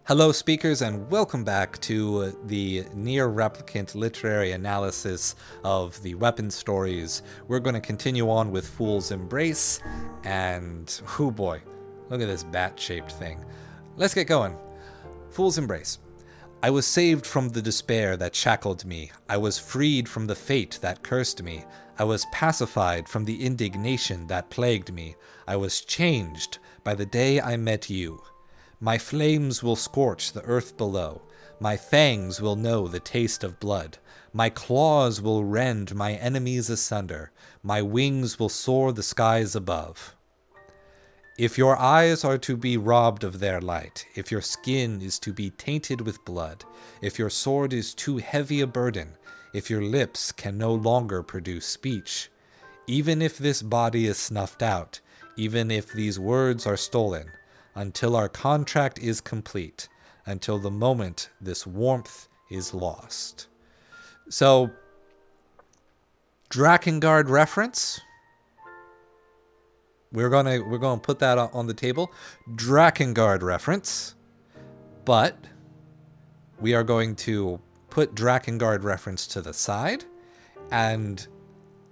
Hello, speakers, and welcome back to the near replicant literary analysis of the weapon stories. We're going to continue on with Fool's Embrace, and oh boy, look at this bat-shaped thing. Let's get going. Fool's Embrace. I was saved from the despair that shackled me. I was freed from the fate that cursed me. I was pacified from the indignation that plagued me. I was changed by the day I met you. My flames will scorch the earth below. My fangs will know the taste of blood. My claws will rend my enemies asunder. My wings will soar the skies above. If your eyes are to be robbed of their light, if your skin is to be tainted with blood, if your sword is too heavy a burden, if your lips can no longer produce speech, even if this body is snuffed out, even if these words are stolen, until our contract is complete, until the moment this warmth is lost. So, Drakengard reference. We're gonna put that on the table. Drakengard reference, but we are going to put Drakengard reference to the side and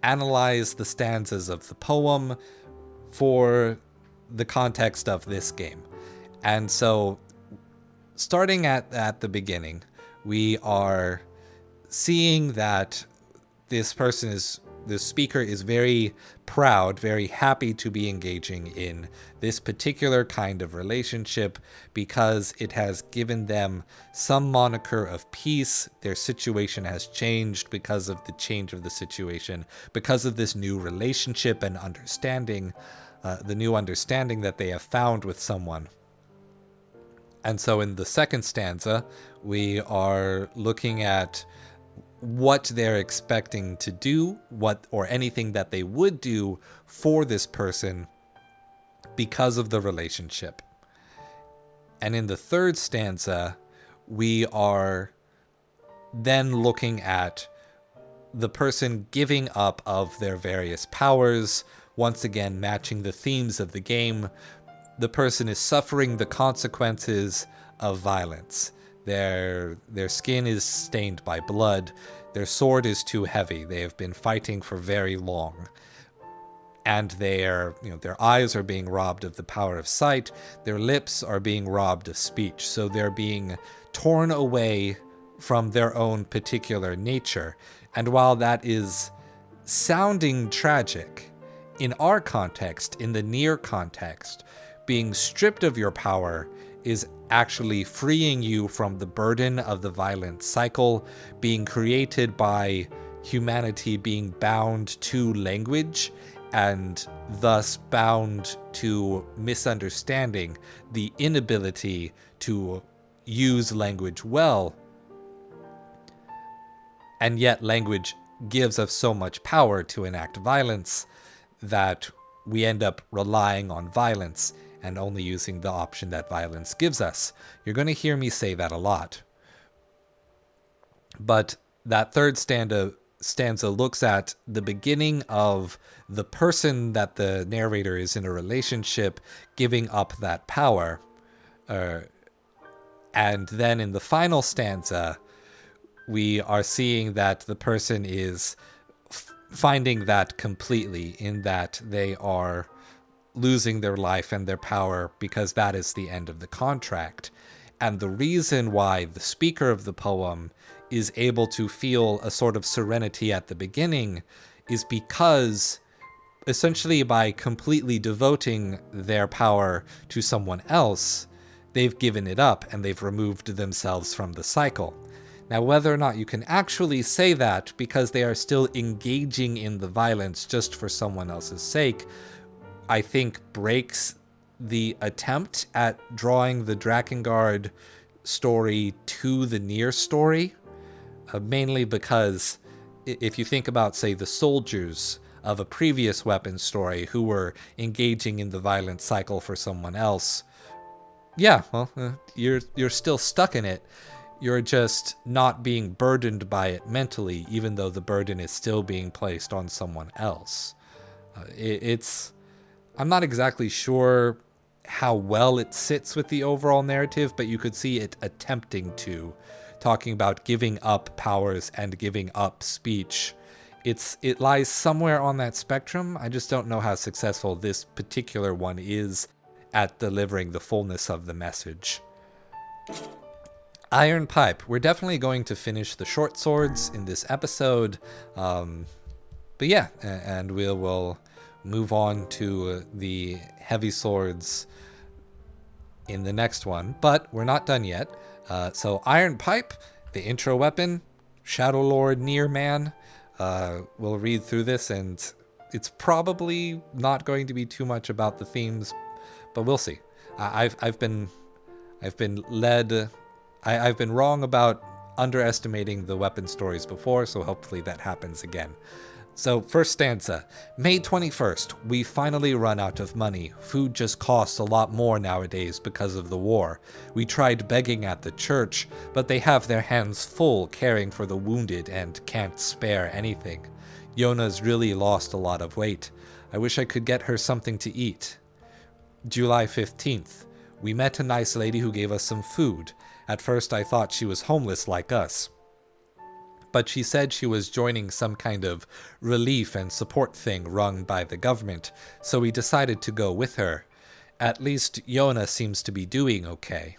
analyze the stanzas of the poem for the context of this game. And so, starting at the beginning, we are seeing that this speaker is very proud, very happy to be engaging in this particular kind of relationship because it has given them some moniker of peace. Their situation has changed because of the change of the situation, because of this new relationship and understanding, the new understanding that they have found with someone. And so in the second stanza, we are looking at what they're expecting to do, or anything that they would do for this person because of the relationship. And in the third stanza, we are then looking at the person giving up of their various powers, once again matching the themes of the game. The person is suffering the consequences of violence. Their skin is stained by blood. Their sword is too heavy. They have been fighting for very long. And their eyes are being robbed of the power of sight. Their lips are being robbed of speech. So they're being torn away from their own particular nature. And while that is sounding tragic, in our context, in the near context, being stripped of your power is actually freeing you from the burden of the violent cycle, being created by humanity being bound to language and thus bound to misunderstanding, the inability to use language well. And yet language gives us so much power to enact violence that we end up relying on violence and only using the option that violence gives us. You're going to hear me say that a lot. But that third stanza looks at the beginning of the person that the narrator is in a relationship giving up that power. And then in the final stanza, we are seeing that the person is finding that completely, in that they are losing their life and their power because that is the end of the contract. And the reason why the speaker of the poem is able to feel a sort of serenity at the beginning is because, essentially, by completely devoting their power to someone else, they've given it up and they've removed themselves from the cycle. Now, whether or not you can actually say that because they are still engaging in the violence just for someone else's sake, I think breaks the attempt at drawing the Drakengard story to the Nier story, mainly because if you think about, say, the soldiers of a previous weapon story who were engaging in the violent cycle for someone else, you're still stuck in it. You're just not being burdened by it mentally, even though the burden is still being placed on someone else. I'm not exactly sure how well it sits with the overall narrative, but you could see it attempting to, talking about giving up powers and giving up speech. It lies somewhere on that spectrum. I just don't know how successful this particular one is at delivering the fullness of the message. Iron Pipe. We're definitely going to finish the short swords in this episode. But yeah, and we'll move on to the heavy swords in the next one. But we're not done yet. So Iron Pipe, the intro weapon, Shadow Lord Nier Man. We'll read through this, and it's probably not going to be too much about the themes, but we'll see. I've been wrong about underestimating the weapon stories before, so hopefully that happens again. So, first stanza. May 21st, we finally run out of money. Food just costs a lot more nowadays because of the war. We tried begging at the church, but they have their hands full caring for the wounded and can't spare anything. Yona's really lost a lot of weight. I wish I could get her something to eat. July 15th, we met a nice lady who gave us some food. At first I thought she was homeless like us, but she said she was joining some kind of relief and support thing run by the government, so we decided to go with her. At least Yona seems to be doing okay.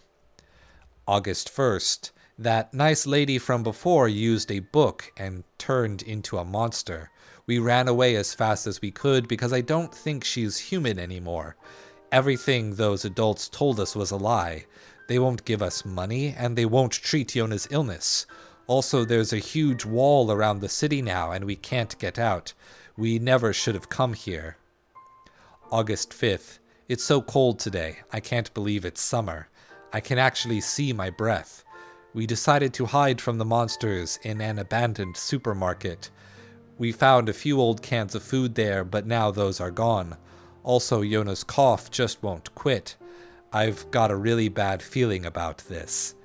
August 1st, that nice lady from before used a book and turned into a monster. We ran away as fast as we could because I don't think she's human anymore. Everything those adults told us was a lie. They won't give us money, and they won't treat Yona's illness. Also, there's a huge wall around the city now, and we can't get out. We never should have come here. August 5th. It's so cold today. I can't believe it's summer. I can actually see my breath. We decided to hide from the monsters in an abandoned supermarket. We found a few old cans of food there, but now those are gone. Also, Yona's cough just won't quit. I've got a really bad feeling about this.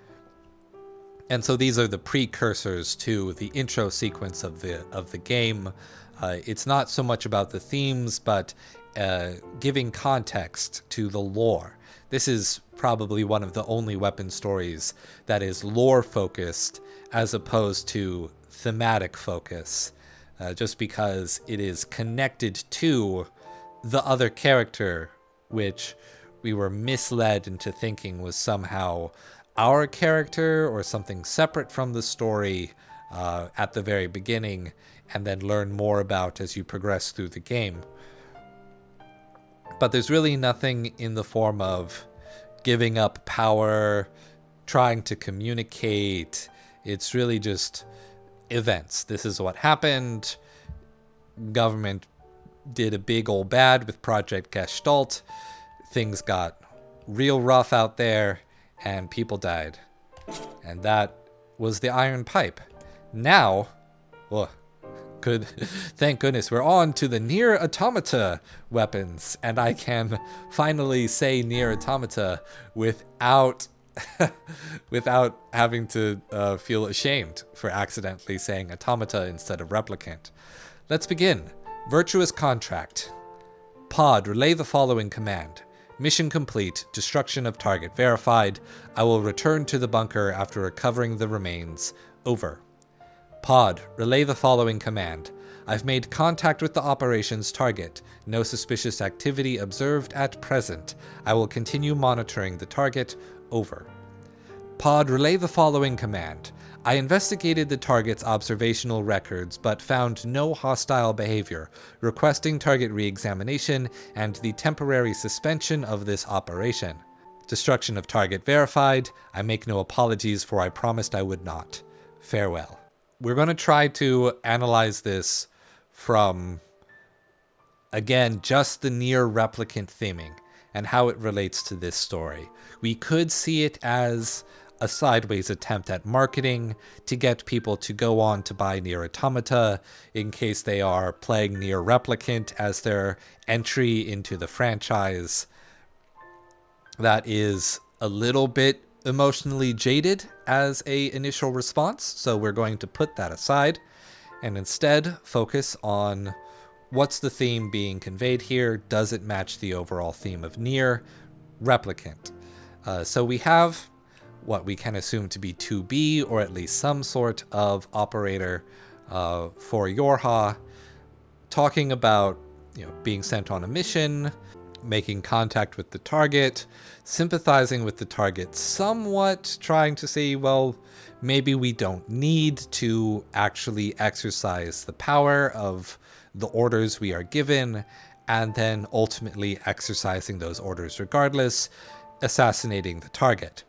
And so these are the precursors to the intro sequence of the game. It's not so much about the themes, but giving context to the lore. This is probably one of the only weapon stories that is lore focused as opposed to thematic focus, just because it is connected to the other character, which we were misled into thinking was somehow our character or something separate from the story at the very beginning, and then learn more about as you progress through the game. But there's really nothing in the form of giving up power, trying to communicate. It's really just events. This is what happened. Government did a big ol' bad with Project Gestalt. Things got real rough out there, and people died. And that was the Iron Pipe. Now, thank goodness, we're on to the Nier Automata weapons, and I can finally say Nier Automata without having to feel ashamed for accidentally saying automata instead of replicant. Let's begin. Virtuous Contract. Pod, relay the following command. Mission complete. Destruction of target verified. I will return to the bunker after recovering the remains. Over. Pod, relay the following command. I've made contact with the operations target. No suspicious activity observed at present. I will continue monitoring the target. Over. Pod, relay the following command. I investigated the target's observational records, but found no hostile behavior, requesting target re-examination and the temporary suspension of this operation. Destruction of target verified. I make no apologies, for I promised I would not. Farewell. We're going to try to analyze this from, again, just the Nier replicant theming and how it relates to this story. We could see it as a sideways attempt at marketing to get people to go on to buy Nier Automata in case they are playing Nier Replicant as their entry into the franchise. That is a little bit emotionally jaded as a initial response, so we're going to put that aside and instead focus on what's the theme being conveyed here. Does it match the overall theme of Nier? replicant. So we have what we can assume to be 2B, or at least some sort of operator for Yorha, talking about being sent on a mission, making contact with the target, sympathizing with the target somewhat, trying to say, well, maybe we don't need to actually exercise the power of the orders we are given, and then ultimately exercising those orders regardless, assassinating the target.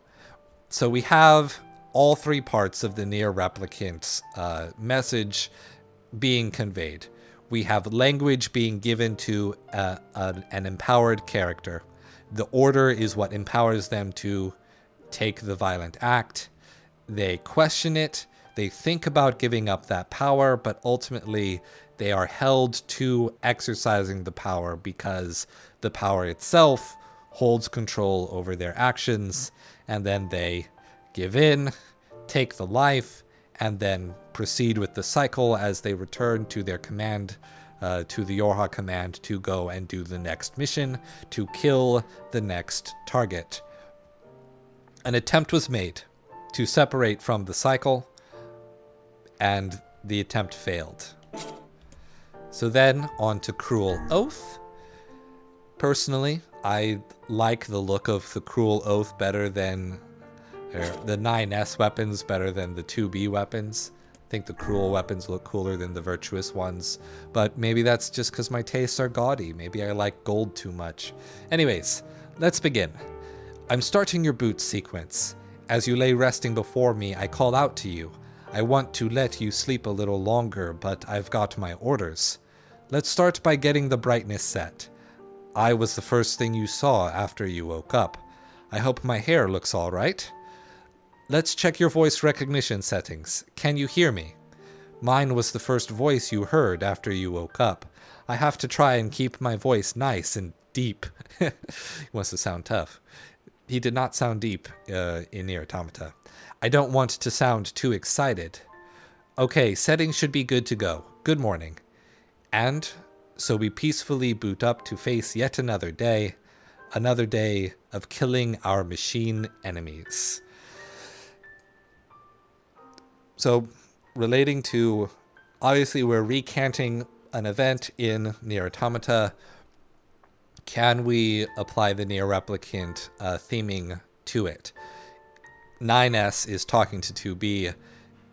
So we have all three parts of the Nier Replicant message being conveyed. We have language being given to an empowered character. The order is what empowers them to take the violent act. They question it. They think about giving up that power, but ultimately they are held to exercising the power because the power itself holds control over their actions, and then they give in, take the life, and then proceed with the cycle as they return to their command, to the Yorha command, to go and do the next mission, to kill the next target. An attempt was made to separate from the cycle, and the attempt failed. So then, on to Cruel Oath. Personally, I like the look of the Cruel Oath better than the 9S weapons, better than the 2B weapons. I think the Cruel weapons look cooler than the Virtuous ones, but maybe that's just because my tastes are gaudy. Maybe I like gold too much. Anyways, let's begin. I'm starting your boots sequence. As you lay resting before me, I call out to you. I want to let you sleep a little longer, but I've got my orders. Let's start by getting the brightness set. I was the first thing you saw after you woke up. I hope my hair looks all right. Let's check your voice recognition settings. Can you hear me? Mine was the first voice you heard after you woke up. I have to try and keep my voice nice and deep. He wants to sound tough. He did not sound deep in Nier Automata. I don't want to sound too excited. Okay, settings should be good to go. Good morning. And so we peacefully boot up to face yet another day of killing our machine enemies. So, relating to, obviously we're recanting an event in Nier Automata. Can we apply the Nier Replicant theming to it? 9S is talking to 2B.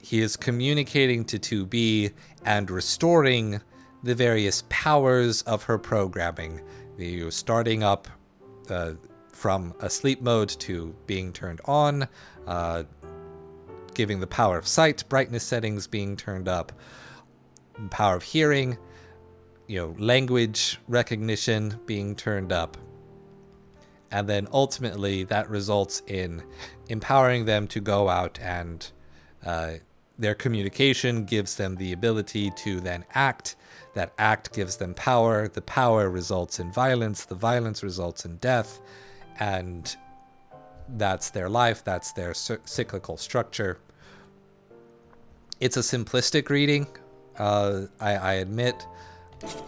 He is communicating to 2B and restoring the various powers of her programming. The starting up from a sleep mode to being turned on, giving the power of sight, brightness settings being turned up, power of hearing, language recognition being turned up. And then ultimately that results in empowering them to go out and their communication gives them the ability to then act. That act gives them power. The power results in violence. The violence results in death. And that's their life. That's their cyclical structure. It's a simplistic reading. I admit.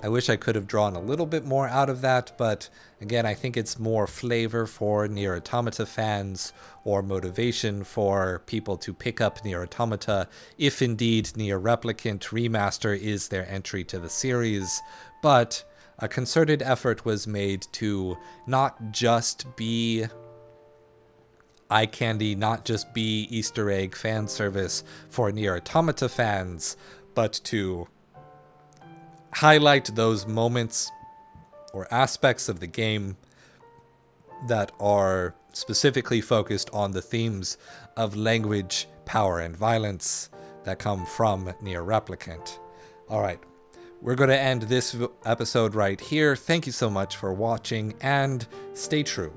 I wish I could have drawn a little bit more out of that, but again, I think it's more flavor for Nier Automata fans or motivation for people to pick up Nier Automata if indeed Nier Replicant Remaster is their entry to the series. But a concerted effort was made to not just be eye candy, not just be Easter egg fan service for Nier Automata fans, but to highlight those moments or aspects of the game that are specifically focused on the themes of language, power, and violence that come from Nier Replicant. All right, we're going to end this episode right here. Thank you so much for watching, and stay true.